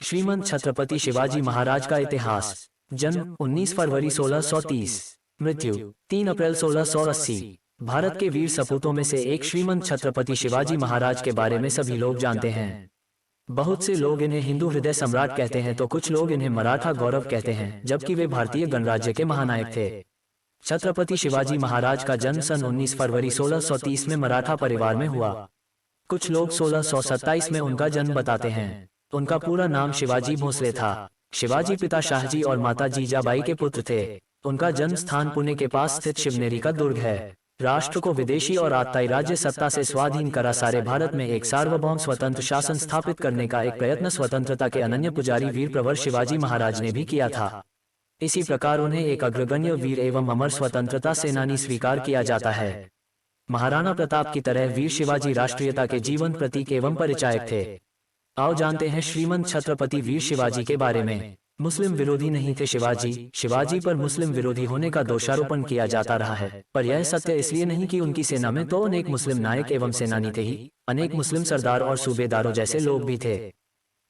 श्रीमंत छत्रपति शिवाजी महाराज का इतिहास। जन्म 19 फरवरी 1630, मृत्यु 3 अप्रैल 1680। भारत के वीर सपूतों में से एक श्रीमंत छत्रपति शिवाजी महाराज के बारे में सभी लोग जानते हैं। बहुत से लोग इन्हें हिंदू हृदय सम्राट कहते हैं तो कुछ लोग इन्हें मराठा गौरव कहते हैं, जबकि वे भारतीय गणराज्य के महानायक थे। छत्रपति शिवाजी महाराज का जन्म सन 19 फरवरी 1630 में मराठा परिवार में हुआ। कुछ लोग 1627 में उनका जन्म बताते हैं। उनका पूरा नाम शिवाजी भोसले था। शिवाजी पिता शाहजी और माता जीजाबाई के पुत्र थे। उनका जन्म स्थान पुणे के पास स्थित शिवनेरी का दुर्ग है। राष्ट्र को विदेशी और आतताई राज्य सत्ता से स्वाधीन करा सारे भारत में एक सार्वभौम स्वतंत्र शासन स्थापित करने का एक प्रयत्न स्वतंत्रता के अनन्य पुजारी वीर प्रवर शिवाजी महाराज ने भी किया था। इसी प्रकार उन्हें एक अग्रगण्य वीर एवं अमर स्वतंत्रता सेनानी स्वीकार किया जाता है। महाराणा प्रताप की तरह वीर शिवाजी राष्ट्रीयता के जीवंत प्रतीक एवं परिचायक थे। आओ जानते हैं श्रीमंत छत्रपति वीर शिवाजी के बारे में। मुस्लिम विरोधी नहीं थे शिवाजी पर मुस्लिम विरोधी होने का दोषारोपण किया जाता रहा है, पर यह सत्य इसलिए नहीं कि उनकी सेना में तो अनेक मुस्लिम नायक एवं सेनानी थे ही, अनेक मुस्लिम सरदार और सूबेदारों जैसे लोग भी थे।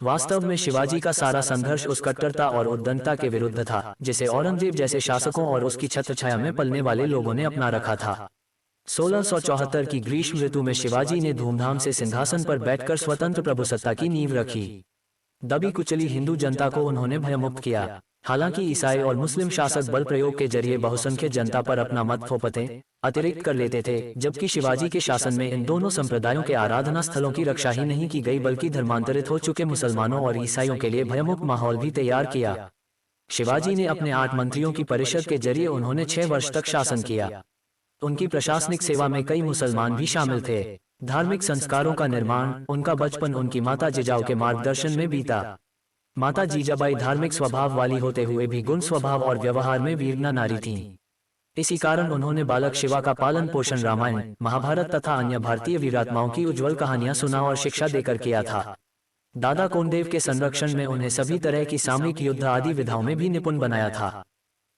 वास्तव में शिवाजी का सारा संघर्ष उस कट्टरता और उद्दंडता के विरुद्ध था जिसे औरंगजेब जैसे शासकों और उसकी छत्रछाया में पलने वाले लोगों ने अपना रखा था। 1674 की ग्रीष्म ऋतु में शिवाजी ने धूमधाम से सिंहासन पर बैठकर स्वतंत्र प्रभुसत्ता की नींव रखी। दबी कुचली हिंदू जनता को उन्होंने भयमुक्त किया। हालांकि ईसाई और मुस्लिम शासक बल प्रयोग के जरिए बहुसंख्यक जनता पर अपना मत थोपते अतिरिक्त कर लेते थे, जबकि शिवाजी के शासन में इन दोनों संप्रदायों के आराधना स्थलों की रक्षा ही नहीं की गई बल्कि धर्मांतरित हो चुके मुसलमानों और ईसाइयों के लिए भयमुक्त माहौल भी तैयार किया। शिवाजी ने अपने 8 मंत्रियों की परिषद के जरिए उन्होंने 6 वर्ष तक शासन किया। उनकी प्रशासनिक सेवा में कई मुसलमान भी शामिल थे। धार्मिक संस्कारों का निर्माण उनका बचपन उनकी माता जीजाऊ के मार्गदर्शन में बीता। माता जीजाबाई धार्मिक स्वभाव वाली होते हुए भी गुण स्वभाव और व्यवहार में वीरना नारी थीं। इसी कारण उन्होंने बालक शिवा का पालन पोषण रामायण, महाभारत तथा अन्य भारतीय वीरात्माओं की उज्जवल कहानियां सुना और शिक्षा देकर किया था। दादा कोंडदेव के संरक्षण में उन्हें सभी तरह की सामरिक युद्ध आदि विधाओं में भी निपुण बनाया था।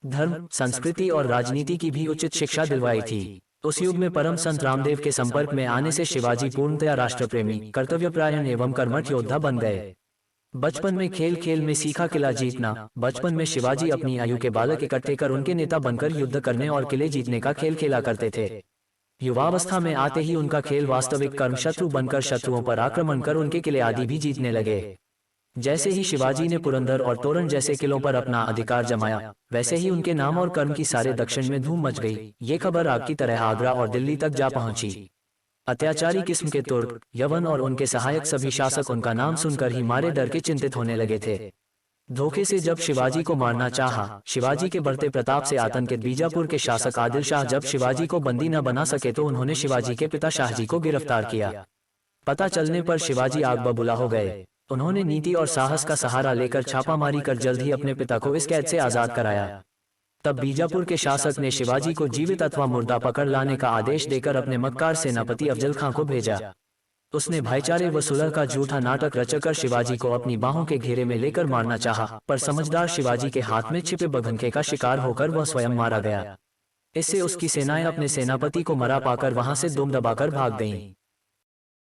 धर्म, संस्कृति और राजनीति की भी उचित शिक्षा दिलवाई थी। उस युग में परम संत रामदेव के संपर्क में आने से शिवाजी पूर्णतया राष्ट्रप्रेमी, कर्तव्यपरायण एवं कर्मठ योद्धा बन गए। बचपन में खेल खेल में सीखा किला जीतना। बचपन में शिवाजी अपनी आयु के बालक इकट्ठे कर उनके नेता बनकर युद्ध करने और किले जीतने का खेल खेला करते थे। युवावस्था में आते ही उनका खेल वास्तविक कर्म शत्रु बनकर शत्रुओं पर आक्रमण कर उनके किले आदि भी जीतने लगे। जैसे ही शिवाजी ने पुरंदर और तोरण जैसे किलों पर अपना अधिकार जमाया, वैसे ही उनके नाम और कर्म की सारे दक्षिण में धूम मच गई। ये खबर आग की तरह आगरा और दिल्ली तक जा पहुंची। अत्याचारी किस्म के तुर्क, यवन और उनके सहायक सभी शासक उनका नाम सुनकर ही मारे डर के चिंतित होने लगे थे। धोखे से जब शिवाजी को मारना चाहा, शिवाजी के बढ़ते प्रताप से आतंकित बीजापुर के शासक आदिल शाह जब शिवाजी को बंदी न बना सके तो उन्होंने शिवाजी के पिता शाहजी को गिरफ्तार किया। पता चलने पर शिवाजी आग बबूला हो गए। उन्होंने नीति और साहस का सहारा लेकर छापामारी कर जल्द ही अपने पिता को इस कैद से आजाद कराया। तब बीजापुर के शासक ने शिवाजी को जीवित अथवा मुर्दा पकड़ लाने का आदेश देकर अपने मक्कार सेनापति अफजल खां को भेजा। उसने भाईचारे व सुलह का झूठा नाटक रचकर शिवाजी को अपनी बाहों के घेरे में लेकर मारना चाहा, पर समझदार शिवाजी के हाथ में छिपे बघनखे का शिकार होकर वह स्वयं मारा गया। इससे उसकी सेनाएं अपने सेनापति को मरा पाकर वहां से दुम दबाकर भाग गईं।